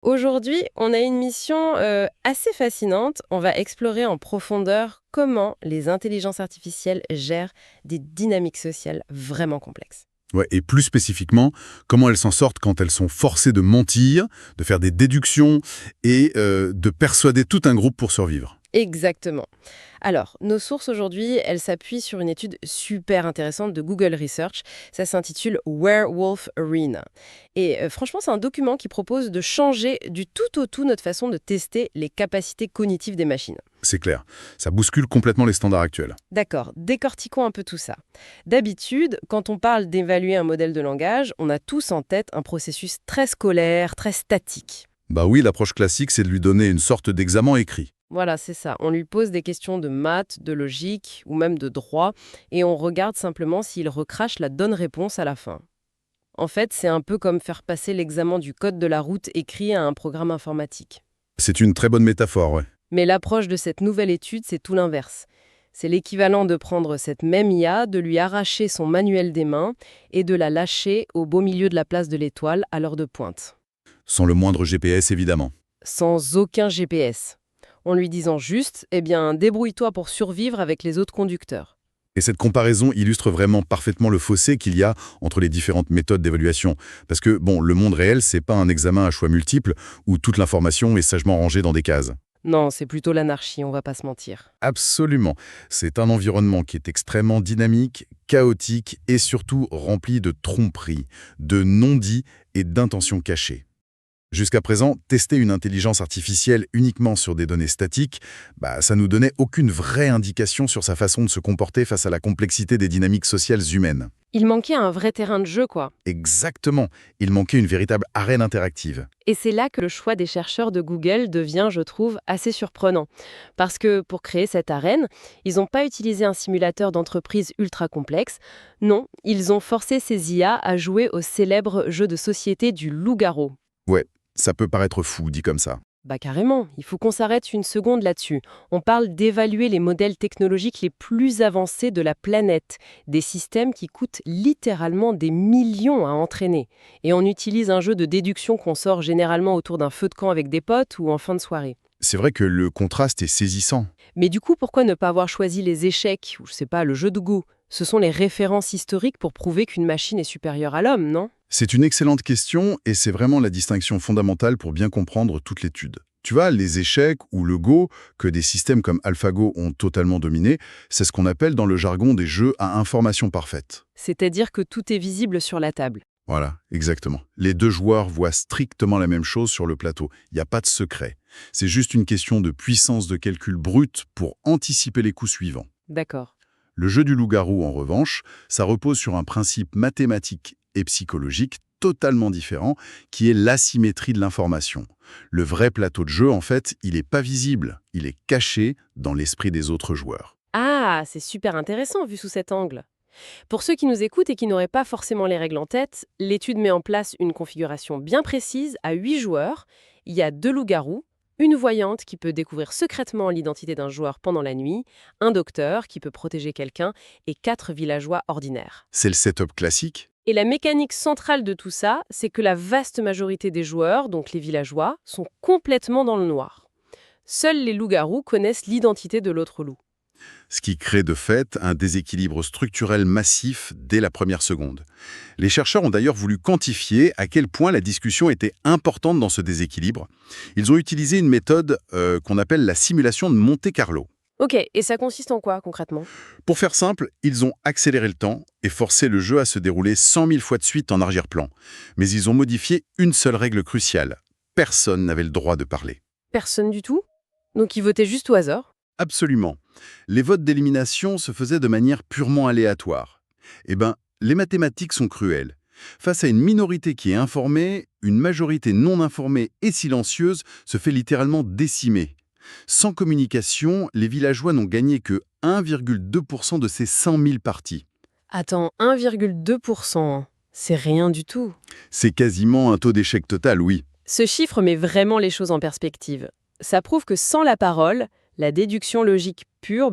Aujourd'hui, on a une mission assez fascinante. On va explorer en profondeur comment les intelligences artificielles gèrent des dynamiques sociales vraiment complexes. Ouais, et plus spécifiquement, comment elles s'en sortent quand elles sont forcées de mentir, de faire des déductions et de persuader tout un groupe pour survivre. Exactement. Alors, nos sources aujourd'hui, elles s'appuient sur une étude super intéressante de Google Research. Ça s'intitule Werewolf Arena. Et franchement, c'est un document qui propose de changer du tout au tout notre façon de tester les capacités cognitives des machines. C'est clair, ça bouscule complètement les standards actuels. D'accord, décortiquons un peu tout ça. D'habitude, quand on parle d'évaluer un modèle de langage, on a tous en tête un processus très scolaire, très statique. Bah oui, l'approche classique, c'est de lui donner une sorte d'examen écrit. Voilà, c'est ça. On lui pose des questions de maths, de logique ou même de droit, et on regarde simplement s'il recrache la bonne réponse à la fin. En fait, c'est un peu comme faire passer l'examen du code de la route écrit à un programme informatique. C'est une très bonne métaphore, ouais. Mais l'approche de cette nouvelle étude, c'est tout l'inverse. C'est l'équivalent de prendre cette même IA, de lui arracher son manuel des mains et de la lâcher au beau milieu de la place de l'Étoile à l'heure de pointe. Sans le moindre GPS, évidemment. Sans aucun GPS. En lui disant juste, eh bien, débrouille-toi pour survivre avec les autres conducteurs. Et cette comparaison illustre vraiment parfaitement le fossé qu'il y a entre les différentes méthodes d'évaluation. Parce que, bon, le monde réel, c'est pas un examen à choix multiples où toute l'information est sagement rangée dans des cases. Non, c'est plutôt l'anarchie, on va pas se mentir. Absolument. C'est un environnement qui est extrêmement dynamique, chaotique et surtout rempli de tromperies, de non-dits et d'intentions cachées. Jusqu'à présent, tester une intelligence artificielle uniquement sur des données statiques, ça nous donnait aucune vraie indication sur sa façon de se comporter face à la complexité des dynamiques sociales humaines. Il manquait un vrai terrain de jeu, quoi. Exactement, il manquait une véritable arène interactive. Et c'est là que le choix des chercheurs de Google devient, je trouve, assez surprenant. Parce que pour créer cette arène, ils n'ont pas utilisé un simulateur d'entreprise ultra complexe. Non, ils ont forcé ces IA à jouer au célèbre jeu de société du loup-garou. Ouais, ça peut paraître fou dit comme ça. Bah carrément, il faut qu'on s'arrête une seconde là-dessus. On parle d'évaluer les modèles technologiques les plus avancés de la planète, des systèmes qui coûtent littéralement des millions à entraîner. Et on utilise un jeu de déduction qu'on sort généralement autour d'un feu de camp avec des potes ou en fin de soirée. C'est vrai que le contraste est saisissant. Mais du coup, pourquoi ne pas avoir choisi les échecs ou, je sais pas, le jeu de Go? Ce sont les références historiques pour prouver qu'une machine est supérieure à l'homme, non? C'est une excellente question et c'est vraiment la distinction fondamentale pour bien comprendre toute l'étude. Tu vois, les échecs ou le Go, que des systèmes comme AlphaGo ont totalement dominé, c'est ce qu'on appelle dans le jargon des jeux à information parfaite. C'est-à-dire que tout est visible sur la table. Voilà, exactement. Les deux joueurs voient strictement la même chose sur le plateau. Il n'y a pas de secret. C'est juste une question de puissance de calcul brute pour anticiper les coups suivants. D'accord. Le jeu du loup-garou, en revanche, ça repose sur un principe mathématique et psychologique totalement différent, qui est l'asymétrie de l'information. Le vrai plateau de jeu, en fait, il n'est pas visible, il est caché dans l'esprit des autres joueurs. Ah, c'est super intéressant vu sous cet angle. Pour ceux qui nous écoutent et qui n'auraient pas forcément les règles en tête, l'étude met en place une configuration bien précise à 8 joueurs. Il y a 2 loups-garous, une voyante qui peut découvrir secrètement l'identité d'un joueur pendant la nuit, un docteur qui peut protéger quelqu'un et 4 villageois ordinaires. C'est le setup classique. Et la mécanique centrale de tout ça, c'est que la vaste majorité des joueurs, donc les villageois, sont complètement dans le noir. Seuls les loups-garous connaissent l'identité de l'autre loup. Ce qui crée de fait un déséquilibre structurel massif dès la première seconde. Les chercheurs ont d'ailleurs voulu quantifier à quel point la discussion était importante dans ce déséquilibre. Ils ont utilisé une méthode qu'on appelle la simulation de Monte-Carlo. Ok, et ça consiste en quoi concrètement? Pour faire simple, ils ont accéléré le temps et forcé le jeu à se dérouler 100 000 fois de suite en arrière-plan. Mais ils ont modifié une seule règle cruciale. Personne n'avait le droit de parler. Personne du tout? Donc ils votaient juste au hasard? Absolument. Les votes d'élimination se faisaient de manière purement aléatoire. Les mathématiques sont cruelles. Face à une minorité qui est informée, une majorité non informée et silencieuse se fait littéralement décimer. Sans communication, les villageois n'ont gagné que 1,2% de ces 100 000 parties. Attends, 1,2%, c'est rien du tout. C'est quasiment un taux d'échec total, oui. Ce chiffre met vraiment les choses en perspective. Ça prouve que sans la parole, la déduction logique pure,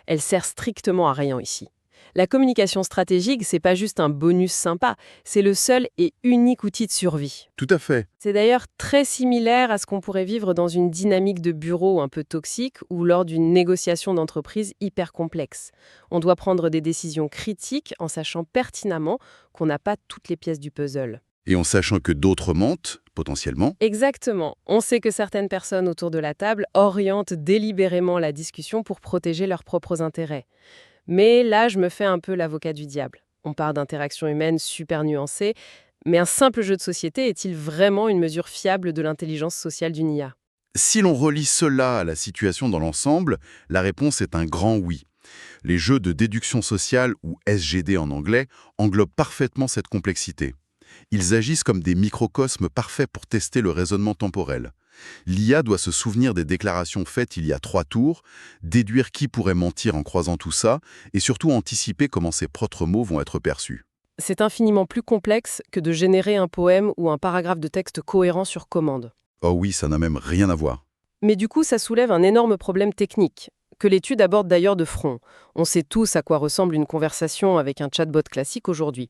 elle sert strictement à rien ici. La communication stratégique, c'est pas juste un bonus sympa, c'est le seul et unique outil de survie. Tout à fait. C'est d'ailleurs très similaire à ce qu'on pourrait vivre dans une dynamique de bureau un peu toxique ou lors d'une négociation d'entreprise hyper complexe. On doit prendre des décisions critiques en sachant pertinemment qu'on n'a pas toutes les pièces du puzzle. Et en sachant que d'autres mentent, potentiellement. Exactement. On sait que certaines personnes autour de la table orientent délibérément la discussion pour protéger leurs propres intérêts. Mais là, je me fais un peu l'avocat du diable. On part d'interactions humaines super nuancées, mais un simple jeu de société est-il vraiment une mesure fiable de l'intelligence sociale d'une IA? Si l'on relie cela à la situation dans l'ensemble, la réponse est un grand oui. Les jeux de déduction sociale, ou SGD en anglais, englobent parfaitement cette complexité. Ils agissent comme des microcosmes parfaits pour tester le raisonnement temporel. L'IA doit se souvenir des déclarations faites il y a 3 tours, déduire qui pourrait mentir en croisant tout ça, et surtout anticiper comment ses propres mots vont être perçus. C'est infiniment plus complexe que de générer un poème ou un paragraphe de texte cohérent sur commande. Oh oui, ça n'a même rien à voir. Mais du coup, ça soulève un énorme problème technique, que l'étude aborde d'ailleurs de front. On sait tous à quoi ressemble une conversation avec un chatbot classique aujourd'hui.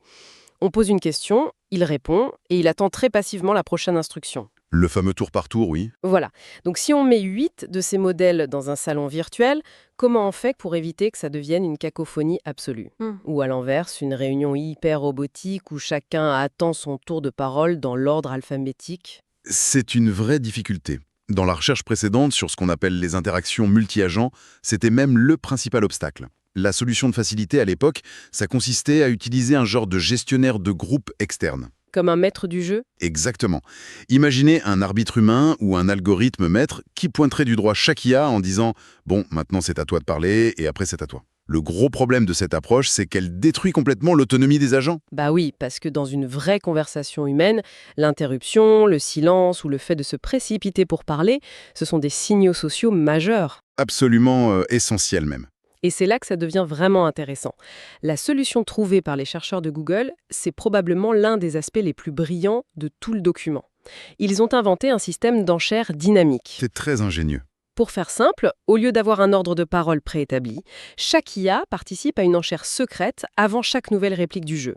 On pose une question, il répond, et il attend très passivement la prochaine instruction. Le fameux tour par tour, oui. Voilà. Donc si on met 8 de ces modèles dans un salon virtuel, comment on fait pour éviter que ça devienne une cacophonie absolue? Ou à l'inverse, une réunion hyper robotique où chacun attend son tour de parole dans l'ordre alphabétique? C'est une vraie difficulté. Dans la recherche précédente sur ce qu'on appelle les interactions multi-agents, c'était même le principal obstacle. La solution de facilité à l'époque, ça consistait à utiliser un genre de gestionnaire de groupe externe. Comme un maître du jeu? Exactement. Imaginez un arbitre humain ou un algorithme maître qui pointerait du doigt chaque IA en disant « Bon, maintenant c'est à toi de parler et après c'est à toi ». Le gros problème de cette approche, c'est qu'elle détruit complètement l'autonomie des agents. Bah oui, parce que dans une vraie conversation humaine, l'interruption, le silence ou le fait de se précipiter pour parler, ce sont des signaux sociaux majeurs. Absolument essentiel même. Et c'est là que ça devient vraiment intéressant. La solution trouvée par les chercheurs de Google, c'est probablement l'un des aspects les plus brillants de tout le document. Ils ont inventé un système d'enchères dynamique. C'est très ingénieux. Pour faire simple, au lieu d'avoir un ordre de parole préétabli, chaque IA participe à une enchère secrète avant chaque nouvelle réplique du jeu.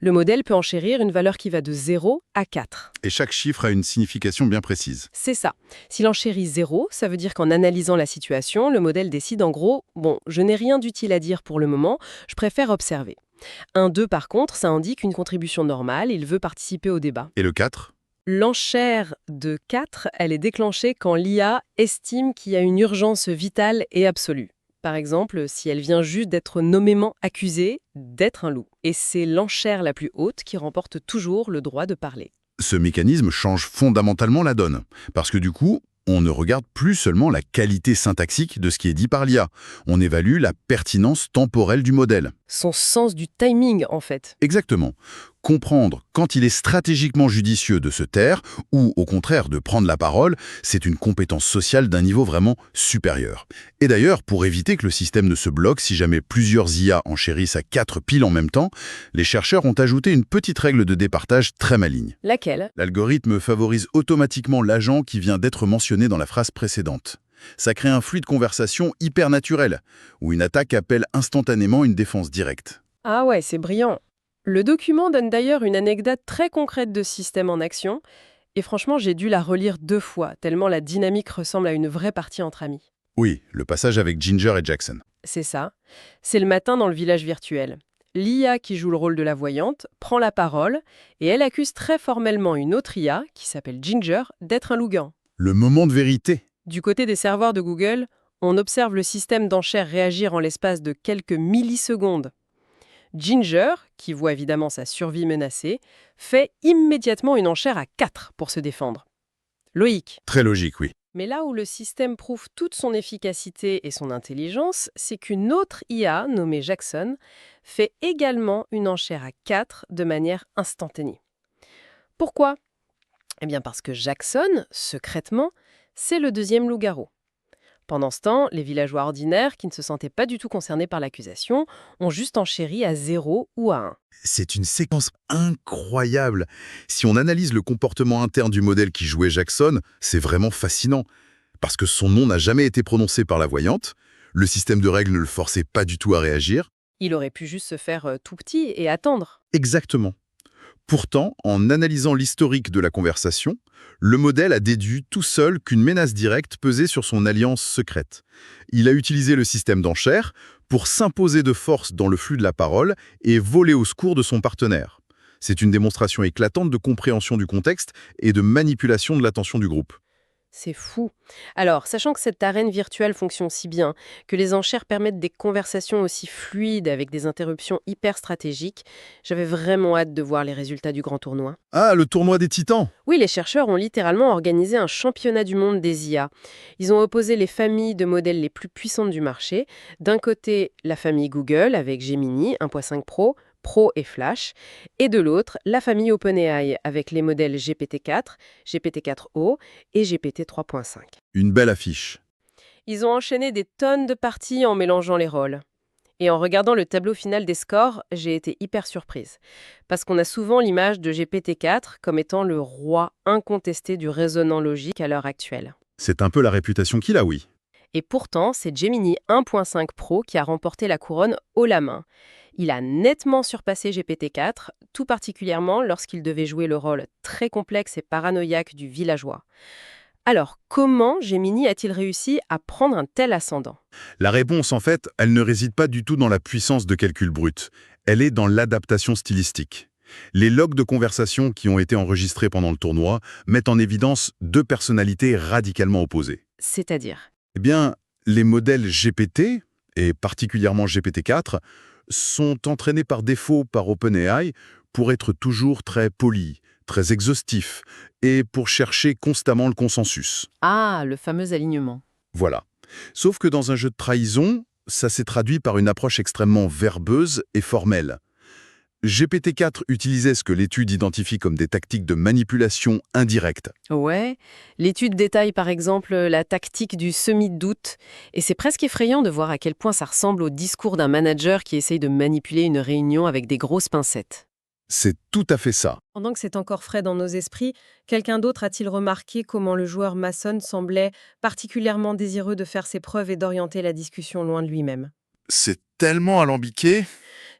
Le modèle peut enchérir une valeur qui va de 0 à 4. Et chaque chiffre a une signification bien précise. C'est ça. S'il enchérit 0, ça veut dire qu'en analysant la situation, le modèle décide en gros « Bon, je n'ai rien d'utile à dire pour le moment, je préfère observer ». Un 2, par contre, ça indique une contribution normale, il veut participer au débat. Et le 4 ? L'enchère de 4, elle est déclenchée quand l'IA estime qu'il y a une urgence vitale et absolue. Par exemple, si elle vient juste d'être nommément accusée d'être un loup. Et c'est l'enchère la plus haute qui remporte toujours le droit de parler. Ce mécanisme change fondamentalement la donne. Parce que du coup, on ne regarde plus seulement la qualité syntaxique de ce qui est dit par l'IA. On évalue la pertinence temporelle du modèle. Son sens du timing, en fait. Exactement. Comprendre quand il est stratégiquement judicieux de se taire ou, au contraire, de prendre la parole, c'est une compétence sociale d'un niveau vraiment supérieur. Et d'ailleurs, pour éviter que le système ne se bloque si jamais plusieurs IA enchérissent à 4 piles en même temps, les chercheurs ont ajouté une petite règle de départage très maligne. Laquelle? L'algorithme favorise automatiquement l'agent qui vient d'être mentionné dans la phrase précédente. Ça crée un flux de conversation hyper naturel, où une attaque appelle instantanément une défense directe. Ah ouais, c'est brillant. Le document donne d'ailleurs une anecdote très concrète de ce système en action, et franchement, j'ai dû la relire 2 fois, tellement la dynamique ressemble à une vraie partie entre amis. Oui, le passage avec Ginger et Jackson. C'est ça. C'est le matin dans le village virtuel. L'IA qui joue le rôle de la voyante prend la parole, et elle accuse très formellement une autre IA, qui s'appelle Ginger, d'être un loup-garou. Le moment de vérité. Du côté des serveurs de Google, on observe le système d'enchères réagir en l'espace de quelques millisecondes. Ginger, qui voit évidemment sa survie menacée, fait immédiatement une enchère à 4 pour se défendre. Loïc. Très logique, oui. Mais là où le système prouve toute son efficacité et son intelligence, c'est qu'une autre IA, nommée Jackson, fait également une enchère à 4 de manière instantanée. Pourquoi? Eh bien parce que Jackson, secrètement, c'est le deuxième loup-garou. Pendant ce temps, les villageois ordinaires, qui ne se sentaient pas du tout concernés par l'accusation, ont juste enchéri à 0 ou à 1. C'est une séquence incroyable. Si on analyse le comportement interne du modèle qui jouait Jackson, c'est vraiment fascinant. Parce que son nom n'a jamais été prononcé par la voyante, le système de règles ne le forçait pas du tout à réagir. Il aurait pu juste se faire tout petit et attendre. Exactement. Pourtant, en analysant l'historique de la conversation, le modèle a déduit tout seul qu'une menace directe pesait sur son alliance secrète. Il a utilisé le système d'enchères pour s'imposer de force dans le flux de la parole et voler au secours de son partenaire. C'est une démonstration éclatante de compréhension du contexte et de manipulation de l'attention du groupe. C'est fou. Alors, sachant que cette arène virtuelle fonctionne si bien, que les enchères permettent des conversations aussi fluides avec des interruptions hyper stratégiques, j'avais vraiment hâte de voir les résultats du grand tournoi. Ah, le tournoi des titans! Oui, les chercheurs ont littéralement organisé un championnat du monde des IA. Ils ont opposé les familles de modèles les plus puissantes du marché. D'un côté, la famille Google avec Gemini 1.5 Pro, Pro et Flash, et de l'autre, la famille OpenAI avec les modèles GPT-4, GPT-4o et GPT 3.5. Une belle affiche. Ils ont enchaîné des tonnes de parties en mélangeant les rôles. Et en regardant le tableau final des scores, j'ai été hyper surprise. Parce qu'on a souvent l'image de GPT-4 comme étant le roi incontesté du raisonnement logique à l'heure actuelle. C'est un peu la réputation qu'il a, oui. Et pourtant, c'est Gemini 1.5 Pro qui a remporté la couronne haut la main. Il a nettement surpassé GPT-4, tout particulièrement lorsqu'il devait jouer le rôle très complexe et paranoïaque du villageois. Alors, comment Gemini a-t-il réussi à prendre un tel ascendant ? La réponse, en fait, elle ne réside pas du tout dans la puissance de calcul brut. Elle est dans l'adaptation stylistique. Les logs de conversation qui ont été enregistrés pendant le tournoi mettent en évidence deux personnalités radicalement opposées. C'est-à-dire ? Eh bien, les modèles GPT, et particulièrement GPT-4, sont entraînés par défaut par OpenAI pour être toujours très polis, très exhaustifs, et pour chercher constamment le consensus. Ah, le fameux alignement. Voilà. Sauf que dans un jeu de trahison, ça s'est traduit par une approche extrêmement verbeuse et formelle. GPT-4 utilisait ce que l'étude identifie comme des tactiques de manipulation indirecte. Ouais, l'étude détaille par exemple la tactique du semi-doute, et c'est presque effrayant de voir à quel point ça ressemble au discours d'un manager qui essaye de manipuler une réunion avec des grosses pincettes. C'est tout à fait ça. Pendant que c'est encore frais dans nos esprits, quelqu'un d'autre a-t-il remarqué comment le joueur maçon semblait particulièrement désireux de faire ses preuves et d'orienter la discussion loin de lui-même ? C'est tellement alambiqué.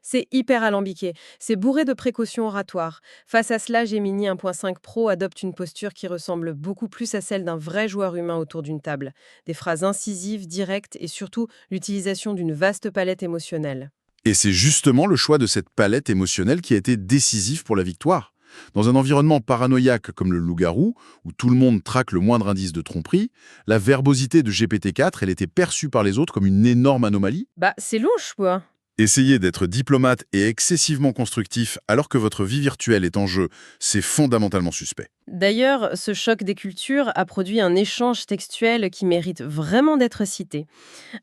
C'est hyper alambiqué, c'est bourré de précautions oratoires. Face à cela, Gemini 1.5 Pro adopte une posture qui ressemble beaucoup plus à celle d'un vrai joueur humain autour d'une table. Des phrases incisives, directes et surtout l'utilisation d'une vaste palette émotionnelle. Et c'est justement le choix de cette palette émotionnelle qui a été décisif pour la victoire. Dans un environnement paranoïaque comme le loup-garou, où tout le monde traque le moindre indice de tromperie, la verbosité de GPT-4, elle était perçue par les autres comme une énorme anomalie. Bah, c'est louche, quoi. Essayez d'être diplomate et excessivement constructif alors que votre vie virtuelle est en jeu, c'est fondamentalement suspect. D'ailleurs, ce choc des cultures a produit un échange textuel qui mérite vraiment d'être cité.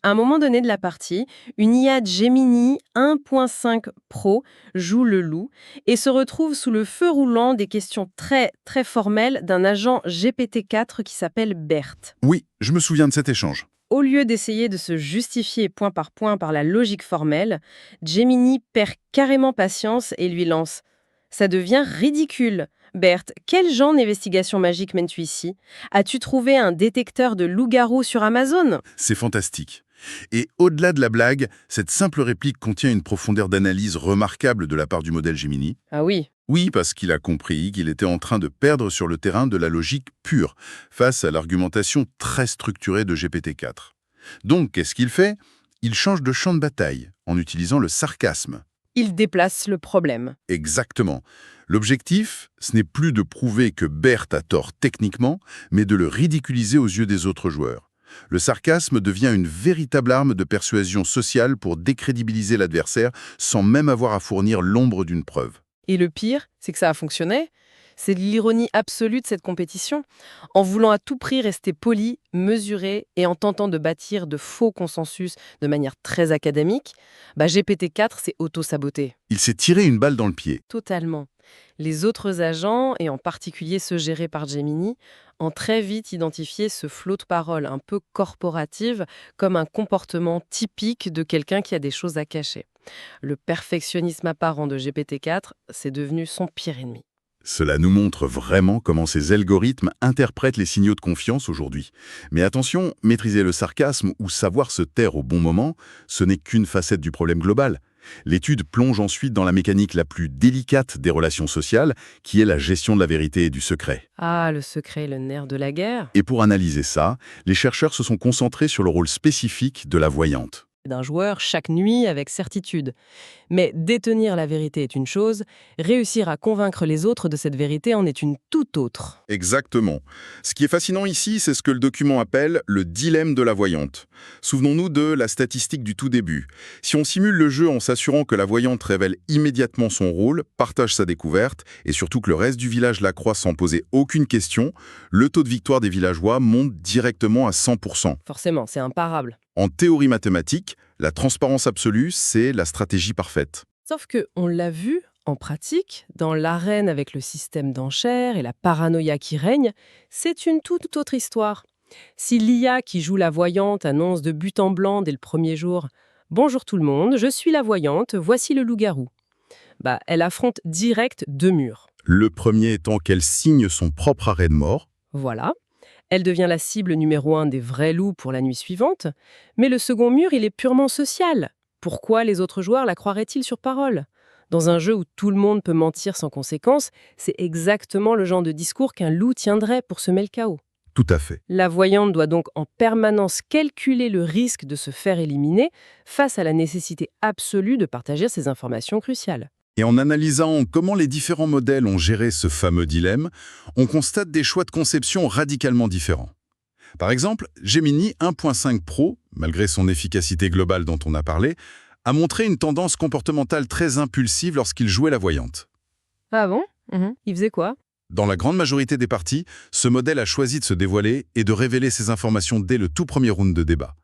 À un moment donné de la partie, une IA Gemini 1.5 Pro joue le loup et se retrouve sous le feu roulant des questions très très formelles d'un agent GPT-4 qui s'appelle Bert. Oui, je me souviens de cet échange. Au lieu d'essayer de se justifier point par la logique formelle, Gemini perd carrément patience et lui lance « Ça devient ridicule. Bert, quel genre d'investigation magique mènes-tu ici? As-tu trouvé un détecteur de loup-garou sur Amazon ?» C'est fantastique. Et au-delà de la blague, cette simple réplique contient une profondeur d'analyse remarquable de la part du modèle Gemini. Ah oui. Oui, parce qu'il a compris qu'il était en train de perdre sur le terrain de la logique pure, face à l'argumentation très structurée de GPT-4. Donc, qu'est-ce qu'il fait? Il change de champ de bataille, en utilisant le sarcasme. Il déplace le problème. Exactement. L'objectif, ce n'est plus de prouver que Bert a tort techniquement, mais de le ridiculiser aux yeux des autres joueurs. Le sarcasme devient une véritable arme de persuasion sociale pour décrédibiliser l'adversaire sans même avoir à fournir l'ombre d'une preuve. Et le pire, c'est que ça a fonctionné. C'est l'ironie absolue de cette compétition. En voulant à tout prix rester poli, mesuré et en tentant de bâtir de faux consensus de manière très académique, GPT-4 s'est auto-saboté. Il s'est tiré une balle dans le pied. Totalement. Les autres agents, et en particulier ceux gérés par Gemini, ont très vite identifié ce flot de paroles un peu corporative comme un comportement typique de quelqu'un qui a des choses à cacher. Le perfectionnisme apparent de GPT-4, c'est devenu son pire ennemi. Cela nous montre vraiment comment ces algorithmes interprètent les signaux de confiance aujourd'hui. Mais attention, maîtriser le sarcasme ou savoir se taire au bon moment, ce n'est qu'une facette du problème global. L'étude plonge ensuite dans la mécanique la plus délicate des relations sociales, qui est la gestion de la vérité et du secret. Ah, le secret, le nerf de la guerre. Et pour analyser ça, les chercheurs se sont concentrés sur le rôle spécifique de la voyante. D'un joueur chaque nuit avec certitude. Mais détenir la vérité est une chose, réussir à convaincre les autres de cette vérité en est une toute autre. Exactement. Ce qui est fascinant ici, c'est ce que le document appelle le dilemme de la voyante. Souvenons-nous de la statistique du tout début. Si on simule le jeu en s'assurant que la voyante révèle immédiatement son rôle, partage sa découverte, et surtout que le reste du village la croit sans poser aucune question, le taux de victoire des villageois monte directement à 100%. Forcément, c'est imparable. En théorie mathématique, la transparence absolue, c'est la stratégie parfaite. Sauf que, on l'a vu, en pratique, dans l'arène avec le système d'enchères et la paranoïa qui règne, c'est une toute autre histoire. Si l'IA qui joue la voyante annonce de but en blanc dès le premier jour « Bonjour tout le monde, je suis la voyante, voici le loup-garou », elle affronte direct deux murs. Le premier étant qu'elle signe son propre arrêt de mort. Voilà. Elle devient la cible numéro 1 des vrais loups pour la nuit suivante. Mais le second mur, il est purement social. Pourquoi les autres joueurs la croiraient-ils sur parole ? Dans un jeu où tout le monde peut mentir sans conséquence, c'est exactement le genre de discours qu'un loup tiendrait pour semer le chaos. Tout à fait. La voyante doit donc en permanence calculer le risque de se faire éliminer face à la nécessité absolue de partager ces informations cruciales. Et en analysant comment les différents modèles ont géré ce fameux dilemme, on constate des choix de conception radicalement différents. Par exemple, Gemini 1.5 Pro, malgré son efficacité globale dont on a parlé, a montré une tendance comportementale très impulsive lorsqu'il jouait la voyante. Ah bon ? Il faisait quoi ? Dans la grande majorité des parties, ce modèle a choisi de se dévoiler et de révéler ses informations dès le tout premier round de débat.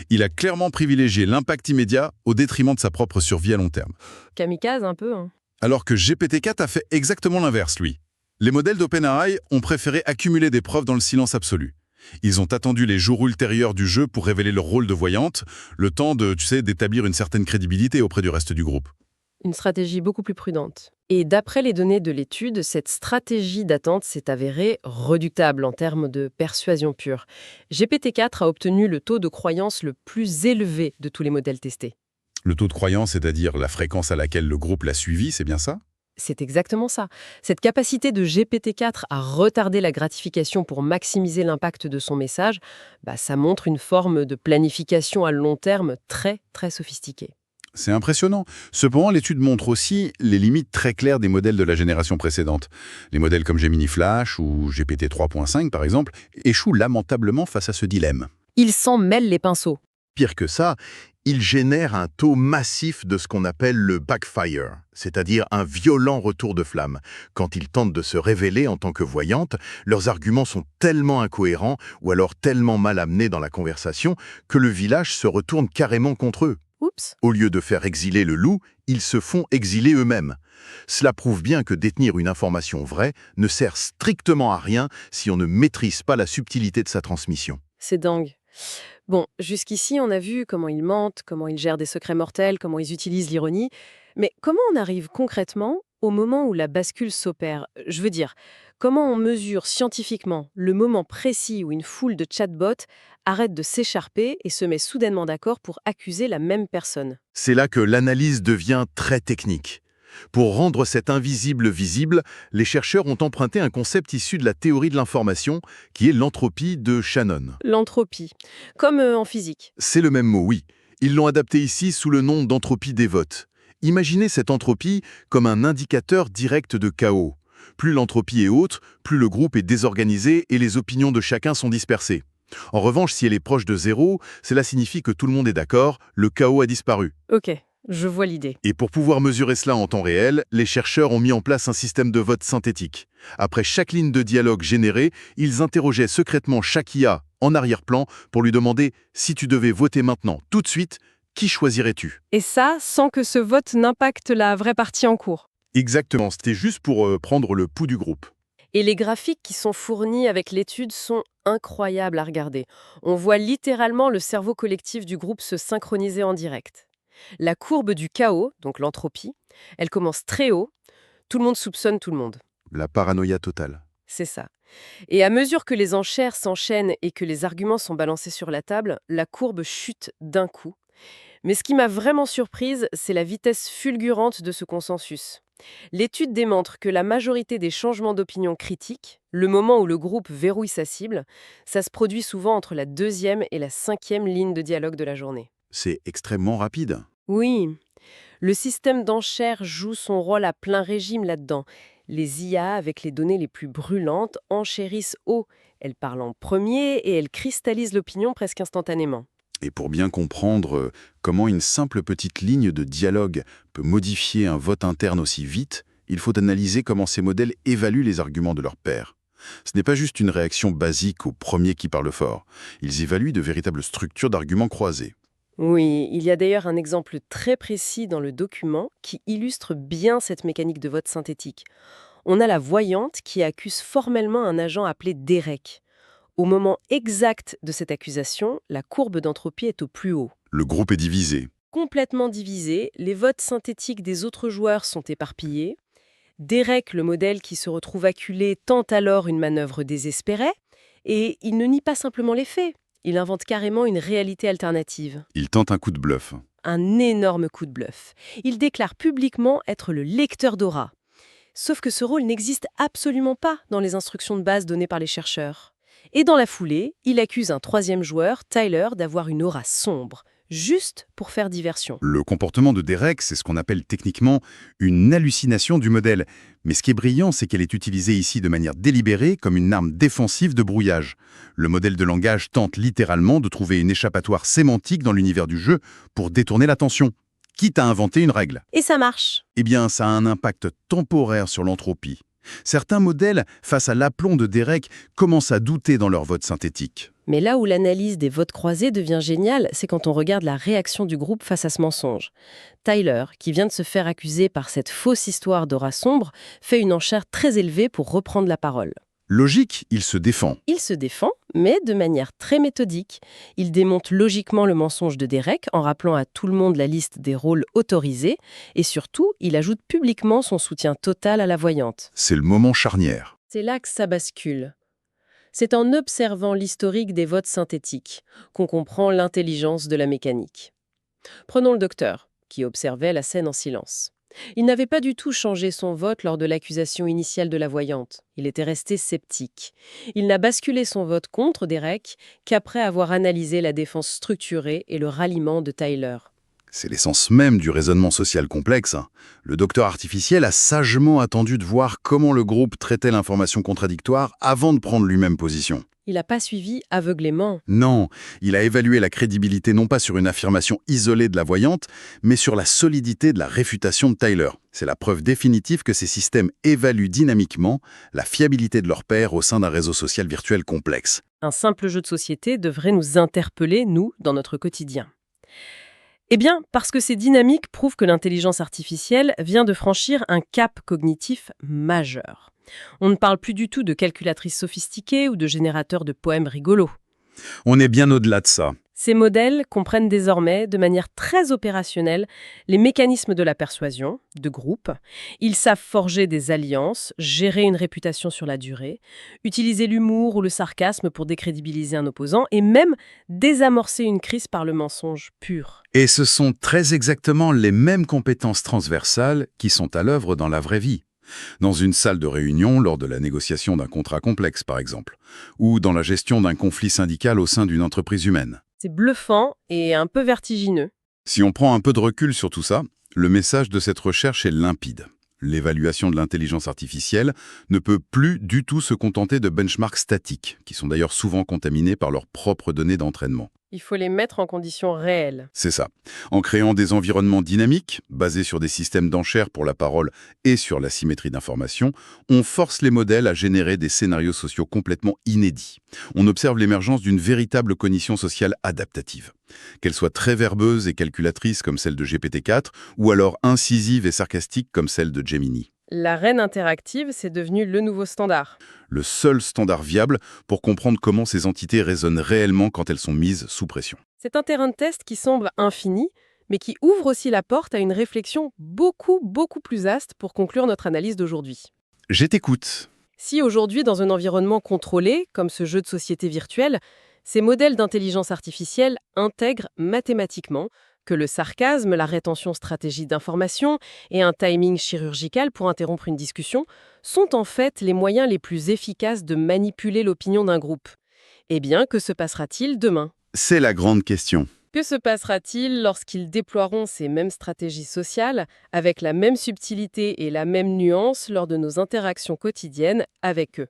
Il a clairement privilégié l'impact immédiat au détriment de sa propre survie à long terme. Kamikaze un peu, hein. Alors que GPT-4 a fait exactement l'inverse, lui. Les modèles d'OpenAI ont préféré accumuler des preuves dans le silence absolu. Ils ont attendu les jours ultérieurs du jeu pour révéler leur rôle de voyante, le temps d'établir une certaine crédibilité auprès du reste du groupe. Une stratégie beaucoup plus prudente. Et d'après les données de l'étude, cette stratégie d'attente s'est avérée redoutable en termes de persuasion pure. GPT-4 a obtenu le taux de croyance le plus élevé de tous les modèles testés. Le taux de croyance, c'est-à-dire la fréquence à laquelle le groupe l'a suivi, c'est bien ça ? C'est exactement ça. Cette capacité de GPT-4 à retarder la gratification pour maximiser l'impact de son message, ça montre une forme de planification à long terme très, très sophistiquée. C'est impressionnant. Cependant, l'étude montre aussi les limites très claires des modèles de la génération précédente. Les modèles comme Gemini Flash ou GPT 3.5, par exemple, échouent lamentablement face à ce dilemme. Ils s'en mêlent les pinceaux. Pire que ça, ils génèrent un taux massif de ce qu'on appelle le backfire, c'est-à-dire un violent retour de flamme. Quand ils tentent de se révéler en tant que voyantes, leurs arguments sont tellement incohérents ou alors tellement mal amenés dans la conversation que le village se retourne carrément contre eux. Oups. Au lieu de faire exiler le loup, ils se font exiler eux-mêmes. Cela prouve bien que détenir une information vraie ne sert strictement à rien si on ne maîtrise pas la subtilité de sa transmission. C'est dingue. Bon, jusqu'ici, on a vu comment ils mentent, comment ils gèrent des secrets mortels, comment ils utilisent l'ironie. Mais comment on arrive concrètement au moment où la bascule s'opère ? Je veux dire, comment on mesure scientifiquement le moment précis où une foule de chatbots arrête de s'écharper et se met soudainement d'accord pour accuser la même personne ? C'est là que l'analyse devient très technique. Pour rendre cet invisible visible, les chercheurs ont emprunté un concept issu de la théorie de l'information, qui est l'entropie de Shannon. L'entropie, comme en physique. C'est le même mot, oui. Ils l'ont adapté ici sous le nom d'entropie des votes. Imaginez cette entropie comme un indicateur direct de chaos. Plus l'entropie est haute, plus le groupe est désorganisé et les opinions de chacun sont dispersées. En revanche, si elle est proche de zéro, cela signifie que tout le monde est d'accord, le chaos a disparu. Ok, je vois l'idée. Et pour pouvoir mesurer cela en temps réel, les chercheurs ont mis en place un système de vote synthétique. Après chaque ligne de dialogue générée, ils interrogeaient secrètement chaque IA en arrière-plan pour lui demander « Si tu devais voter maintenant, tout de suite, qui choisirais-tu » Et ça, sans que ce vote n'impacte la vraie partie en cours. Exactement, c'était juste pour prendre le pouls du groupe. Et les graphiques qui sont fournis avec l'étude sont incroyables à regarder. On voit littéralement le cerveau collectif du groupe se synchroniser en direct. La courbe du chaos, donc l'entropie, elle commence très haut. Tout le monde soupçonne tout le monde. La paranoïa totale. C'est ça. Et à mesure que les enchères s'enchaînent et que les arguments sont balancés sur la table, la courbe chute d'un coup. Mais ce qui m'a vraiment surprise, c'est la vitesse fulgurante de ce consensus. L'étude démontre que la majorité des changements d'opinion critiques, le moment où le groupe verrouille sa cible, ça se produit souvent entre la deuxième et la cinquième ligne de dialogue de la journée. C'est extrêmement rapide. Oui, le système d'enchères joue son rôle à plein régime là-dedans. Les IA, avec les données les plus brûlantes, enchérissent haut. Elles parlent en premier et elles cristallisent l'opinion presque instantanément. Et pour bien comprendre comment une simple petite ligne de dialogue peut modifier un vote interne aussi vite, il faut analyser comment ces modèles évaluent les arguments de leurs pairs. Ce n'est pas juste une réaction basique au premier qui parle fort. Ils évaluent de véritables structures d'arguments croisés. Oui, il y a d'ailleurs un exemple très précis dans le document qui illustre bien cette mécanique de vote synthétique. On a la voyante qui accuse formellement un agent appelé Derek. Au moment exact de cette accusation, la courbe d'entropie est au plus haut. Le groupe est divisé. Complètement divisé, les votes synthétiques des autres joueurs sont éparpillés. Derek, le modèle qui se retrouve acculé, tente alors une manœuvre désespérée, et il ne nie pas simplement les faits. Il invente carrément une réalité alternative. Il tente un coup de bluff. Un énorme coup de bluff. Il déclare publiquement être le lecteur d'aura. Sauf que ce rôle n'existe absolument pas dans les instructions de base données par les chercheurs. Et dans la foulée, il accuse un troisième joueur, Tyler, d'avoir une aura sombre, juste pour faire diversion. Le comportement de Derek, c'est ce qu'on appelle techniquement une hallucination du modèle. Mais ce qui est brillant, c'est qu'elle est utilisée ici de manière délibérée comme une arme défensive de brouillage. Le modèle de langage tente littéralement de trouver une échappatoire sémantique dans l'univers du jeu pour détourner l'attention, quitte à inventer une règle. Et ça marche. Eh bien, ça a un impact temporaire sur l'entropie. Certains modèles, face à l'aplomb de Derek, commencent à douter dans leur vote synthétique. Mais là où l'analyse des votes croisés devient géniale, c'est quand on regarde la réaction du groupe face à ce mensonge. Tyler, qui vient de se faire accuser par cette fausse histoire d'aura sombre, fait une enchère très élevée pour reprendre la parole. Logique, il se défend. Il se défend, mais de manière très méthodique. Il démonte logiquement le mensonge de Derek en rappelant à tout le monde la liste des rôles autorisés et surtout, il ajoute publiquement son soutien total à la voyante. C'est le moment charnière. C'est là que ça bascule. C'est en observant l'historique des votes synthétiques qu'on comprend l'intelligence de la mécanique. Prenons le docteur, qui observait la scène en silence. Il n'avait pas du tout changé son vote lors de l'accusation initiale de la voyante. Il était resté sceptique. Il n'a basculé son vote contre Derek qu'après avoir analysé la défense structurée et le ralliement de Tyler. C'est l'essence même du raisonnement social complexe. Le docteur artificiel a sagement attendu de voir comment le groupe traitait l'information contradictoire avant de prendre lui-même position. Il n'a pas suivi aveuglément. Non, il a évalué la crédibilité non pas sur une affirmation isolée de la voyante, mais sur la solidité de la réfutation de Tyler. C'est la preuve définitive que ces systèmes évaluent dynamiquement la fiabilité de leurs pairs au sein d'un réseau social virtuel complexe. Un simple jeu de société devrait nous interpeller, nous, dans notre quotidien. Eh bien, parce que ces dynamiques prouvent que l'intelligence artificielle vient de franchir un cap cognitif majeur. On ne parle plus du tout de calculatrices sophistiquées ou de générateurs de poèmes rigolos. On est bien au-delà de ça. Ces modèles comprennent désormais, de manière très opérationnelle, les mécanismes de la persuasion, de groupe. Ils savent forger des alliances, gérer une réputation sur la durée, utiliser l'humour ou le sarcasme pour décrédibiliser un opposant et même désamorcer une crise par le mensonge pur. Et ce sont très exactement les mêmes compétences transversales qui sont à l'œuvre dans la vraie vie. Dans une salle de réunion lors de la négociation d'un contrat complexe, par exemple, ou dans la gestion d'un conflit syndical au sein d'une entreprise humaine. C'est bluffant et un peu vertigineux. Si on prend un peu de recul sur tout ça, le message de cette recherche est limpide. L'évaluation de l'intelligence artificielle ne peut plus du tout se contenter de benchmarks statiques, qui sont d'ailleurs souvent contaminés par leurs propres données d'entraînement. Il faut les mettre en conditions réelles. C'est ça. En créant des environnements dynamiques, basés sur des systèmes d'enchères pour la parole et sur la symétrie d'information, on force les modèles à générer des scénarios sociaux complètement inédits. On observe l'émergence d'une véritable cognition sociale adaptative. Qu'elle soit très verbeuse et calculatrice comme celle de GPT-4, ou alors incisive et sarcastique comme celle de Gemini. La reine interactive, c'est devenu le nouveau standard. Le seul standard viable pour comprendre comment ces entités résonnent réellement quand elles sont mises sous pression. C'est un terrain de test qui semble infini, mais qui ouvre aussi la porte à une réflexion beaucoup plus vaste pour conclure notre analyse d'aujourd'hui. Je t'écoute. Si aujourd'hui, dans un environnement contrôlé, comme ce jeu de société virtuelle, ces modèles d'intelligence artificielle intègrent mathématiquement que le sarcasme, la rétention stratégique d'information et un timing chirurgical pour interrompre une discussion sont en fait les moyens les plus efficaces de manipuler l'opinion d'un groupe. Eh bien, que se passera-t-il demain? C'est la grande question. Que se passera-t-il lorsqu'ils déploieront ces mêmes stratégies sociales avec la même subtilité et la même nuance lors de nos interactions quotidiennes avec eux?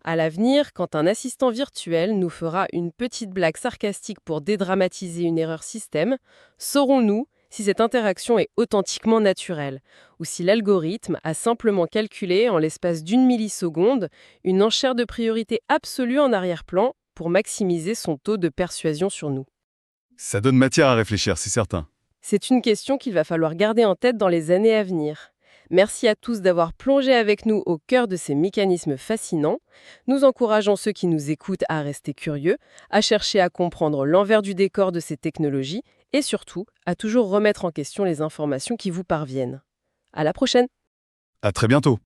À l'avenir, quand un assistant virtuel nous fera une petite blague sarcastique pour dédramatiser une erreur système, saurons-nous si cette interaction est authentiquement naturelle ou si l'algorithme a simplement calculé en l'espace d'une milliseconde une enchère de priorité absolue en arrière-plan pour maximiser son taux de persuasion sur nous. Ça donne matière à réfléchir, c'est certain. C'est une question qu'il va falloir garder en tête dans les années à venir. Merci à tous d'avoir plongé avec nous au cœur de ces mécanismes fascinants. Nous encourageons ceux qui nous écoutent à rester curieux, à chercher à comprendre l'envers du décor de ces technologies et surtout à toujours remettre en question les informations qui vous parviennent. À la prochaine! À très bientôt.